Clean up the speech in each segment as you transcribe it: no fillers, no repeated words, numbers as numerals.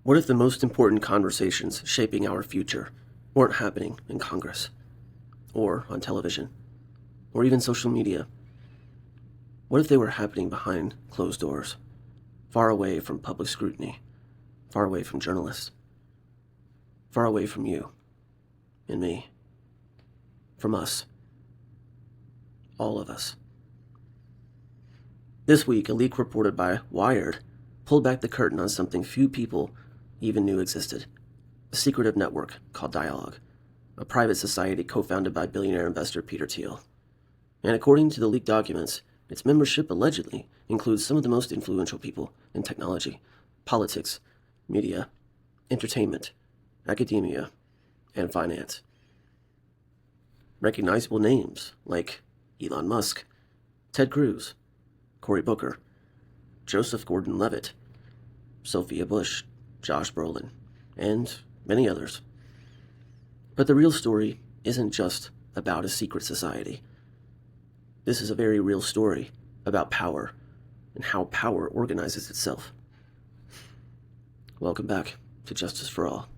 What if the most important conversations shaping our future weren't happening in Congress, or on television, or even social media? What if they were happening behind closed doors, far away from public scrutiny, far away from journalists, far away from you and me, from us, all of us? This week, a leak reported by Wired pulled back the curtain on something few people even knew existed: a secretive network called Dialog, a private society co-founded by billionaire investor Peter Thiel. And according to the leaked documents, its membership allegedly includes some of the most influential people in technology, politics, media, entertainment, academia, and finance. Recognizable names like Elon Musk, Ted Cruz, Cory Booker, Joseph Gordon-Levitt, Sophia Bush, Josh Brolin, and many others. But the real story isn't just about a secret society. This is a very real story about power and how power organizes itself. Welcome back to Justice for All.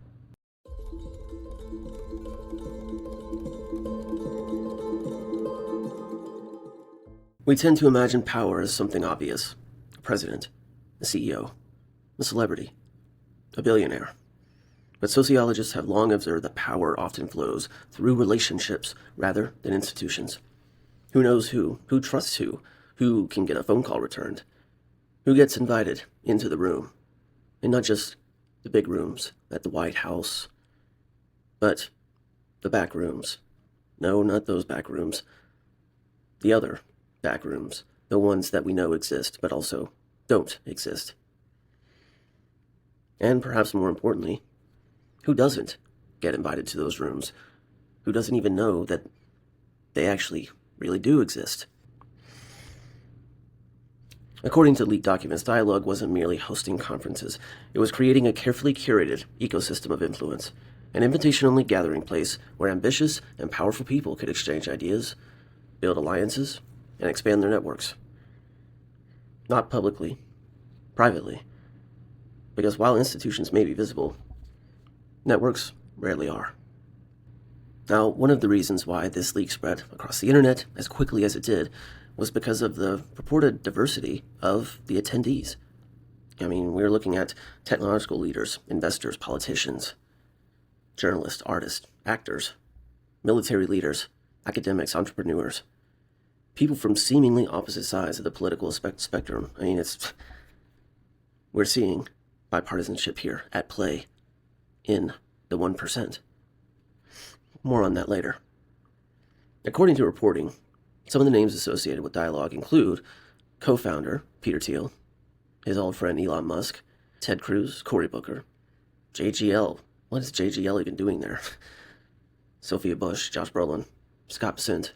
We tend to imagine power as something obvious: a president, a CEO, a celebrity, a billionaire. But sociologists have long observed that power often flows through relationships rather than institutions. Who knows who trusts who can get a phone call returned, who gets invited into the room, and not just the big rooms at the White House, but the back rooms. No, not those back rooms. The other back rooms, the ones that we know exist but also don't exist. And perhaps more importantly, who doesn't get invited to those rooms? Who doesn't even know that they actually really do exist? According to leaked documents, Dialog wasn't merely hosting conferences. It was creating a carefully curated ecosystem of influence, an invitation-only gathering place where ambitious and powerful people could exchange ideas, build alliances, and expand their networks. Not publicly, privately, because while institutions may be visible, networks rarely are. Now, one of the reasons why this leak spread across the internet as quickly as it did was because of the purported diversity of the attendees. I mean, we're looking at technological leaders, investors, politicians, journalists, artists, actors, military leaders, academics, entrepreneurs, people from seemingly opposite sides of the political spectrum. I mean, we're seeing bipartisanship here at play in the 1%. More on that later. According to reporting, some of the names associated with Dialog include co-founder Peter Thiel, his old friend Elon Musk, Ted Cruz, Cory Booker, JGL. What is JGL even doing there? Sophia Bush, Josh Brolin, Scott Bessent,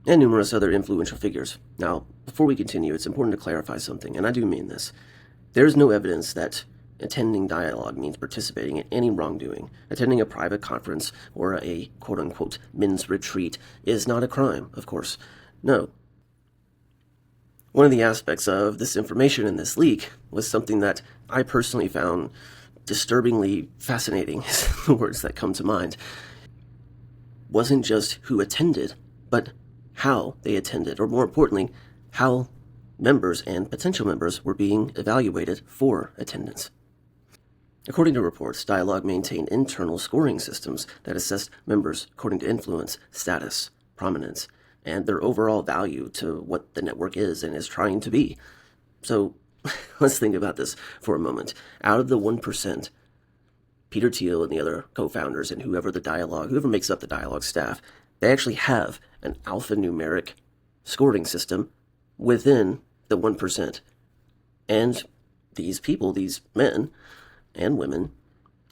and numerous other influential figures. Now, before we continue, it's important to clarify something, and I do mean this. There is no evidence that attending Dialog means participating in any wrongdoing. Attending a private conference or a quote-unquote men's retreat is not a crime, of course. No. One of the aspects of this information in this leak was something that I personally found disturbingly fascinating, is the words that come to mind. Wasn't just who attended, but how they attended, or more importantly, how members and potential members were being evaluated for attendance. According to reports, Dialog maintained internal scoring systems that assessed members according to influence, status, prominence, and their overall value to what the network is and is trying to be. So let's think about this for a moment. Out of the 1%, Peter Thiel and the other co-founders and whoever makes up the Dialog staff, they actually have an alphanumeric scoring system within the 1%. And these people, these men and women,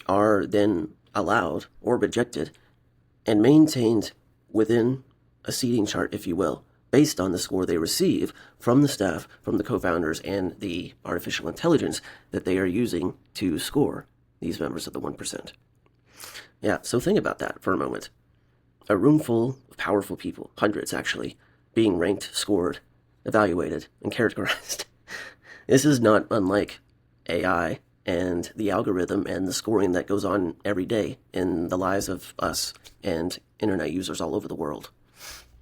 are then allowed or rejected and maintained within a seating chart, if you will, based on the score they receive from the staff, from the co-founders, and the artificial intelligence that they are using to score these members of the 1%. Yeah, so think about that for a moment. A room full of powerful people, hundreds actually, being ranked, scored, evaluated, and characterized. This is not unlike AI and the algorithm and the scoring that goes on every day in the lives of us and internet users all over the world.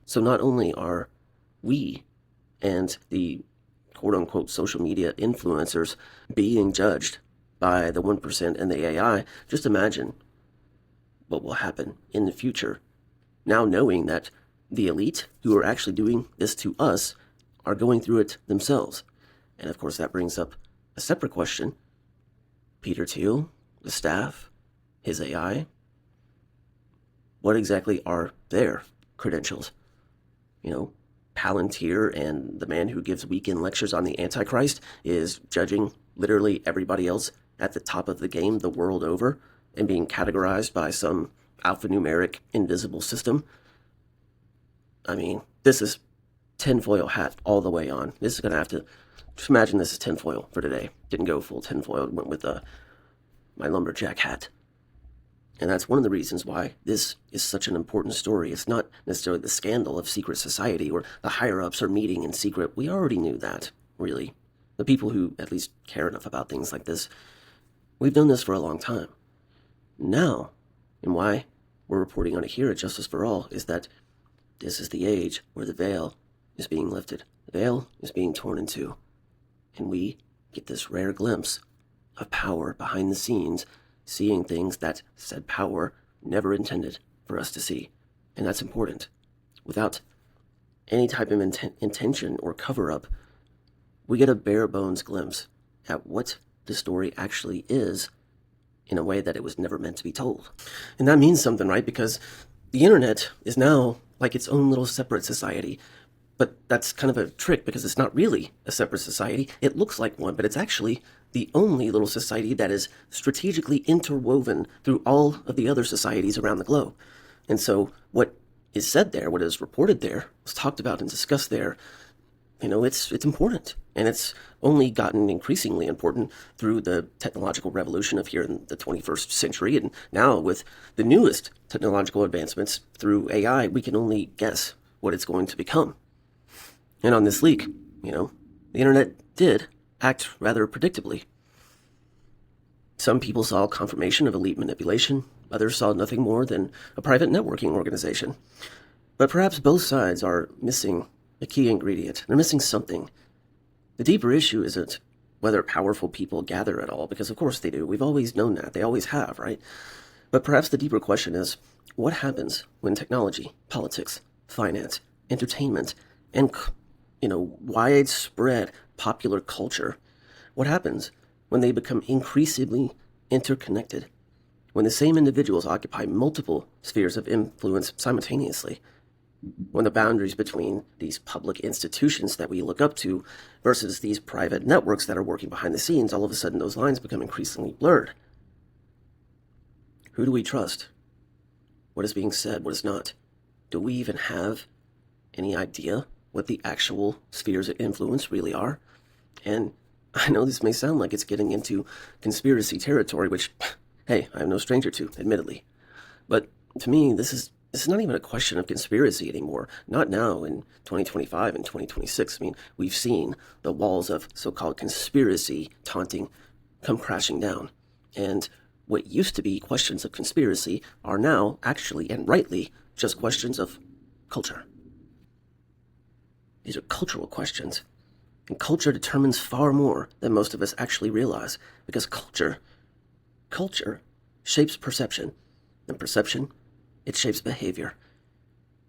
So not only are we and the quote-unquote social media influencers being judged by the 1% and the AI, just imagine what will happen in the future, now knowing that the elite who are actually doing this to us are going through it themselves. And of course that brings up a separate question. Peter Thiel, the staff, his AI, what exactly are their credentials? Palantir and the man who gives weekend lectures on the Antichrist is judging literally everybody else at the top of the game the world over and being categorized by some alphanumeric invisible system. I mean, this is tinfoil hat all the way on. This is going to have to, just imagine this is tinfoil for today. Didn't go full tinfoil, went with my lumberjack hat. And that's one of the reasons why this is such an important story. It's not necessarily the scandal of secret society or the higher-ups are meeting in secret. We already knew that, really. The people who at least care enough about things like this, we've known this for a long time. Now, and why we're reporting on it here at Justice for All, is that this is the age where the veil is being lifted. The veil is being torn in two. And we get this rare glimpse of power behind the scenes, seeing things that said power never intended for us to see. And that's important. Without any type of intention or cover-up, we get a bare bones glimpse at what the story actually is in a way that it was never meant to be told. And that means something, right? Because the internet is now like its own little separate society. But that's kind of a trick because it's not really a separate society. It looks like one, but it's actually the only little society that is strategically interwoven through all of the other societies around the globe. And so what is said there, what is reported there, was talked about and discussed there, it's important. And it's only gotten increasingly important through the technological revolution of here in the 21st century. And now with the newest technological advancements through AI, we can only guess what it's going to become. And on this leak, the internet did act rather predictably. Some people saw confirmation of elite manipulation. Others saw nothing more than a private networking organization. But perhaps both sides are missing a key ingredient. They're missing something. The deeper issue isn't whether powerful people gather at all, because of course they do. We've always known that. They always have, right? But perhaps the deeper question is, what happens when technology, politics, finance, entertainment, and widespread popular culture, what happens when they become increasingly interconnected? When the same individuals occupy multiple spheres of influence simultaneously? When the boundaries between these public institutions that we look up to versus these private networks that are working behind the scenes, all of a sudden those lines become increasingly blurred. Who do we trust? What is being said? What is not? Do we even have any idea what the actual spheres of influence really are? And I know this may sound like it's getting into conspiracy territory, which, hey, I'm no stranger to, admittedly. But to me, this is not even a question of conspiracy anymore. Not now in 2025 and 2026. I mean, we've seen the walls of so-called conspiracy taunting come crashing down. And what used to be questions of conspiracy are now actually, and rightly, just questions of culture. These are cultural questions. And culture determines far more than most of us actually realize, because culture shapes perception, and perception, it shapes behavior.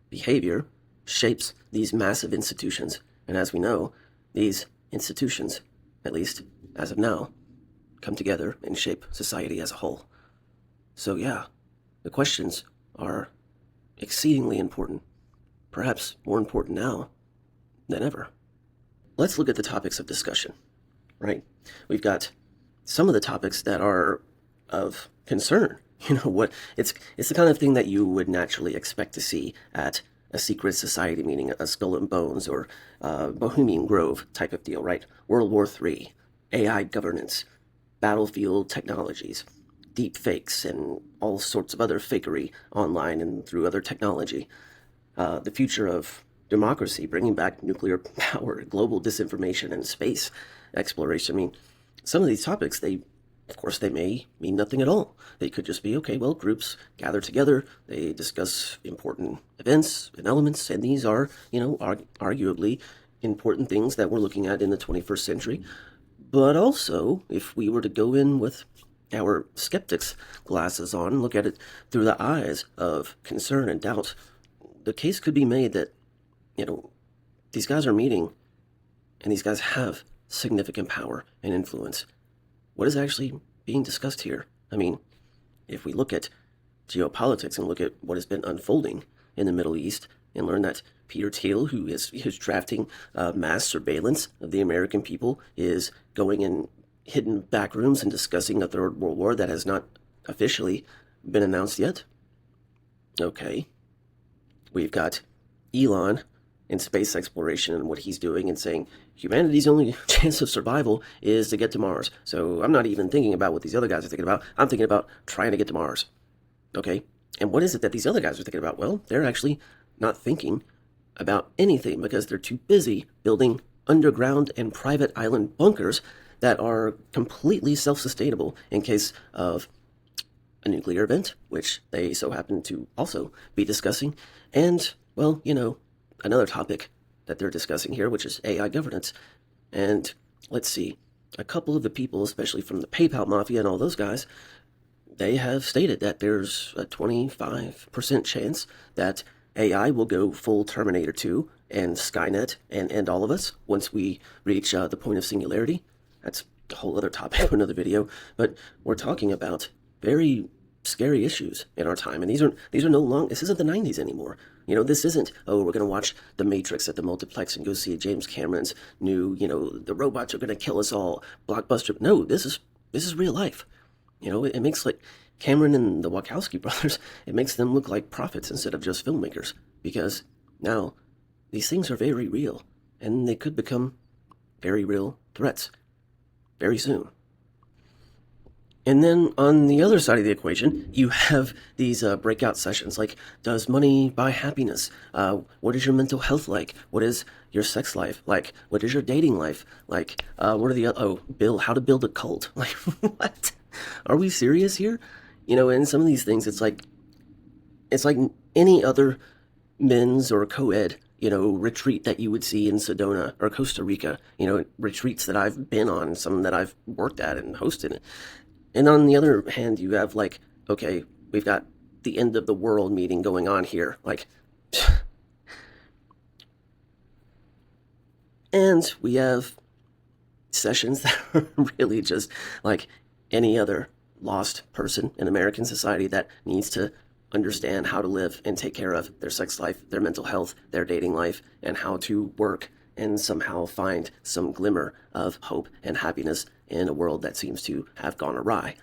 Behavior shapes these massive institutions, and as we know, these institutions, at least as of now, come together and shape society as a whole. So yeah, the questions are exceedingly important, perhaps more important now than ever. Let's look at the topics of discussion, right? We've got some of the topics that are of concern. It's the kind of thing that you would naturally expect to see at a secret society meeting, a Skull and Bones or Bohemian Grove type of deal, right? World War III, AI governance, battlefield technologies, deepfakes, and all sorts of other fakery online and through other technology. The future of democracy, bringing back nuclear power, global disinformation, and space exploration. I mean, some of these topics, they Of course, they may mean nothing at all. They could just be, okay, well, groups gather together, they discuss important events and elements, and these are, arguably important things that we're looking at in the 21st century. But also, if we were to go in with our skeptics glasses on and look at it through the eyes of concern and doubt, the case could be made that, these guys are meeting, and these guys have significant power and influence. What is actually being discussed here? I mean, if we look at geopolitics and look at what has been unfolding in the Middle East and learn that Peter Thiel, who is drafting mass surveillance of the American people, is going in hidden back rooms and discussing a third world war that has not officially been announced yet. Okay. We've got Elon in space exploration and what he's doing and saying humanity's only chance of survival is to get to Mars. So I'm not even thinking about what these other guys are thinking about. I'm thinking about trying to get to Mars. Okay? And what is it that these other guys are thinking about? Well, they're actually not thinking about anything because they're too busy building underground and private island bunkers that are completely self-sustainable in case of a nuclear event, which they so happen to also be discussing. And, well, another topic that they're discussing here, which is AI governance. And let's see, a couple of the people, especially from the PayPal Mafia and all those guys, they have stated that there's a 25% chance that AI will go full Terminator 2 and Skynet and end all of us once we reach the point of singularity. That's a whole other topic for another video. But we're talking about very scary issues in our time. And these are no longer, this isn't the 90s anymore. This isn't, we're going to watch The Matrix at the multiplex and go see James Cameron's new, the robots are going to kill us all, blockbuster. No, this is real life. It makes like Cameron and the Wachowski brothers, it makes them look like prophets instead of just filmmakers, because now these things are very real and they could become very real threats very soon. And then on the other side of the equation, you have these breakout sessions like, does money buy happiness? What is your mental health like? What is your sex life like? What is your dating life like? What are the, how to build a cult? Like, what? Are we serious here? In some of these things, it's like any other men's or co-ed, retreat that you would see in Sedona or Costa Rica, retreats that I've been on, some that I've worked at and hosted. And on the other hand, you have like, okay, we've got the end of the world meeting going on here. Like, and we have sessions that are really just like any other lost person in American society that needs to understand how to live and take care of their sex life, their mental health, their dating life, and how to work and somehow find some glimmer of hope and happiness in a world that seems to have gone awry.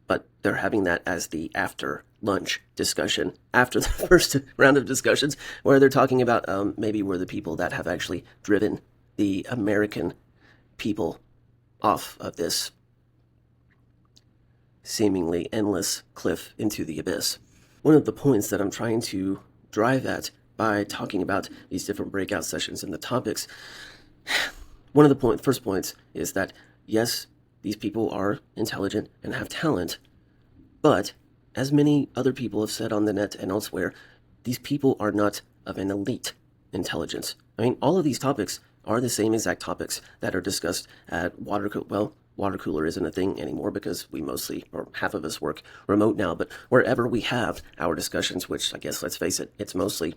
But they're having that as the after lunch discussion, after the first round of discussions, where they're talking about maybe we're the people that have actually driven the American people off of this seemingly endless cliff into the abyss. One of the points that I'm trying to drive at by talking about these different breakout sessions and the topics, one of the first points is that, yes, these people are intelligent and have talent, but as many other people have said on the net and elsewhere, these people are not of an elite intelligence. I mean, all of these topics are the same exact topics that are discussed at water cooler isn't a thing anymore because we mostly, or half of us, work remote now, but wherever we have our discussions, which I guess, let's face it, it's mostly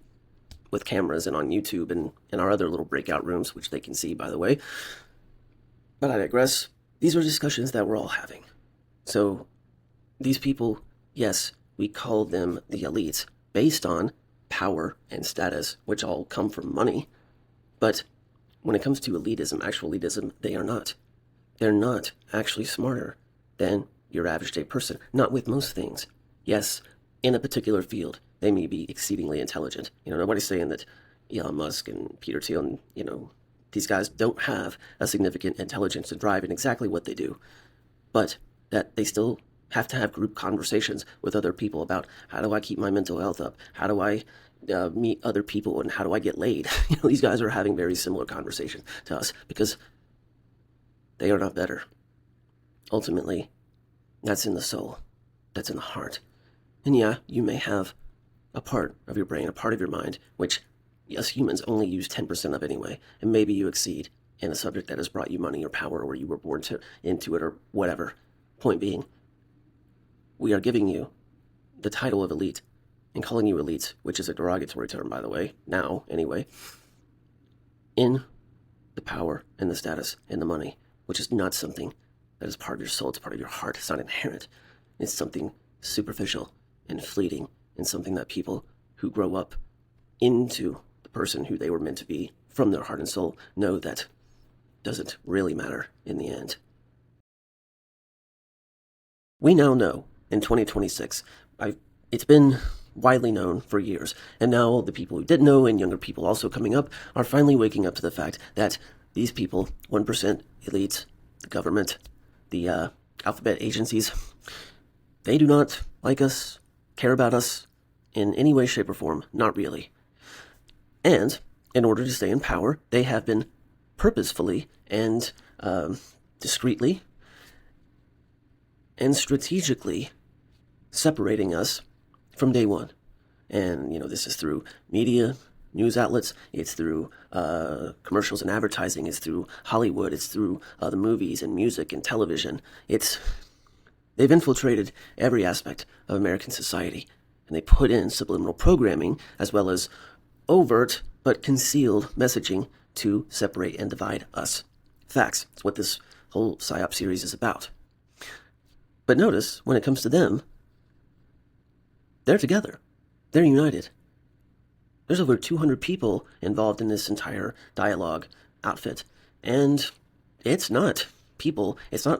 with cameras and on YouTube and in our other little breakout rooms, which they can see, by the way. But I digress. These are discussions that we're all having. So these people, yes, we call them the elites based on power and status, which all come from money. But when it comes to elitism, actual elitism, they are not. They're not actually smarter than your average day person. Not with most things. Yes, in a particular field, they may be exceedingly intelligent. Nobody's saying that Elon Musk and Peter Thiel and, these guys don't have a significant intelligence to drive in exactly what they do. But that they still have to have group conversations with other people about how do I keep my mental health up? How do I meet other people and how do I get laid? These guys are having very similar conversations to us because they are not better. Ultimately, That's in the soul. That's in the heart. And yeah, you may have a part of your brain, a part of your mind, which us humans only use 10% of anyway, and maybe you exceed in a subject that has brought you money or power, or you were born into it, or whatever. Point being, we are giving you the title of elite and calling you elites, which is a derogatory term, by the way, now, anyway, in the power and the status and the money, which is not something that is part of your soul, it's part of your heart, it's not inherent. It's something superficial and fleeting, and something that people who grow up into the person who they were meant to be from their heart and soul know that doesn't really matter in the end. We now know in 2026, it's been widely known for years, and now the people who did know and younger people also coming up are finally waking up to the fact that these people, 1% elites, the government, the alphabet agencies, they do not like us, care about us in any way, shape, or form, not really. And in order to stay in power, they have been purposefully and discreetly and strategically separating us from day one. And, this is through media, news outlets, it's through commercials and advertising, it's through Hollywood, it's through the movies and music and television. They've infiltrated every aspect of American society, and they put in subliminal programming as well as overt but concealed messaging to separate and divide us. Facts. It's what this whole PSYOP series is about. But notice, when it comes to them, they're together. They're united. There's over 200 people involved in this entire Dialog outfit, and it's not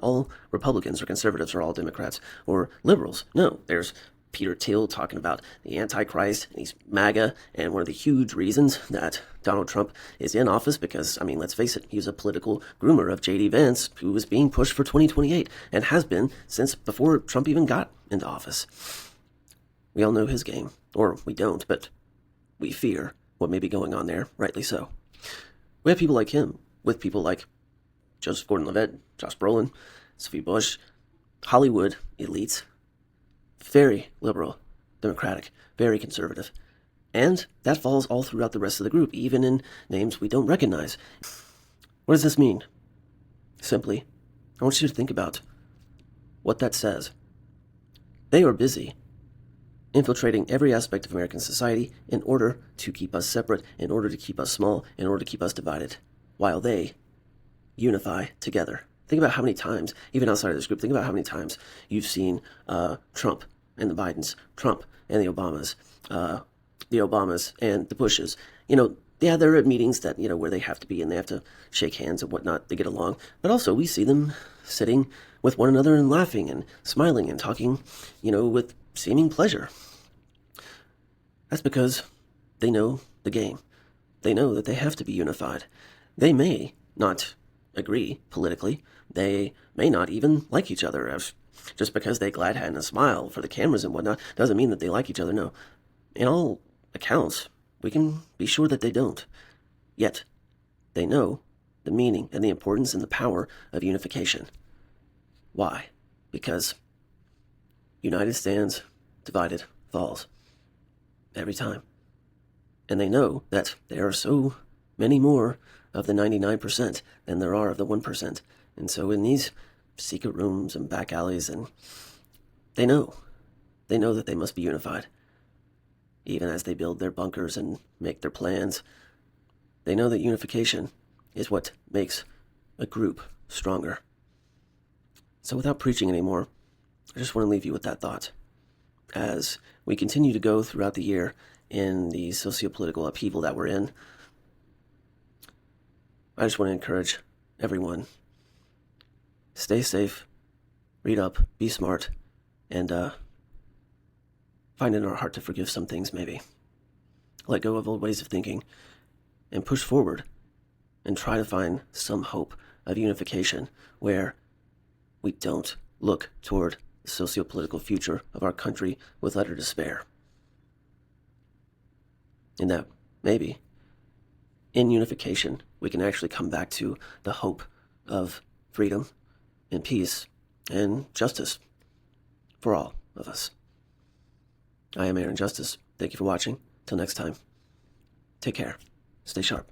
all Republicans or conservatives or all Democrats or liberals. No, there's Peter Thiel talking about the Antichrist, and he's MAGA, and one of the huge reasons that Donald Trump is in office, because, let's face it, he was a political groomer of J.D. Vance, who was being pushed for 2028, and has been since before Trump even got into office. We all know his game, or we don't, but we fear what may be going on there, rightly so. We have people like him, with people like Gordon-Levitt, Josh Brolin, Sophia Bush, Hollywood elites, very liberal, democratic, very conservative. And that falls all throughout the rest of the group, even in names we don't recognize. What does this mean? Simply, I want you to think about what that says. They are busy infiltrating every aspect of American society in order to keep us separate, in order to keep us small, in order to keep us divided, while they unify together. Think about how many times, even outside of this group, think about how many times you've seen Trump and the Bidens, Trump and the Obamas and the Bushes. They're at meetings that, where they have to be and they have to shake hands and whatnot to get along. But also we see them sitting with one another and laughing and smiling and talking, with seeming pleasure. That's because they know the game. They know that they have to be unified. They may not agree politically. They may not even like each other. Just because they glad hand and smile for the cameras and whatnot doesn't mean that they like each other. No. In all accounts, we can be sure that they don't. Yet, they know the meaning and the importance and the power of unification. Why? Because united stands, divided falls. Every time. And they know that there are so many more of the 99% than there are of the 1%. And so in these secret rooms and back alleys, and they know that they must be unified. Even as they build their bunkers and make their plans, they know that unification is what makes a group stronger. So without preaching anymore, I just want to leave you with that thought. As we continue to go throughout the year in the socio-political upheaval that we're in, I just want to encourage everyone, stay safe, read up, be smart, and find it in our heart to forgive some things maybe. Let go of old ways of thinking and push forward and try to find some hope of unification where we don't look toward the socio-political future of our country with utter despair. And that maybe in unification we can actually come back to the hope of freedom and peace and justice for all of us. I am Aaron Justice. Thank you for watching. Till next time, take care. Stay sharp.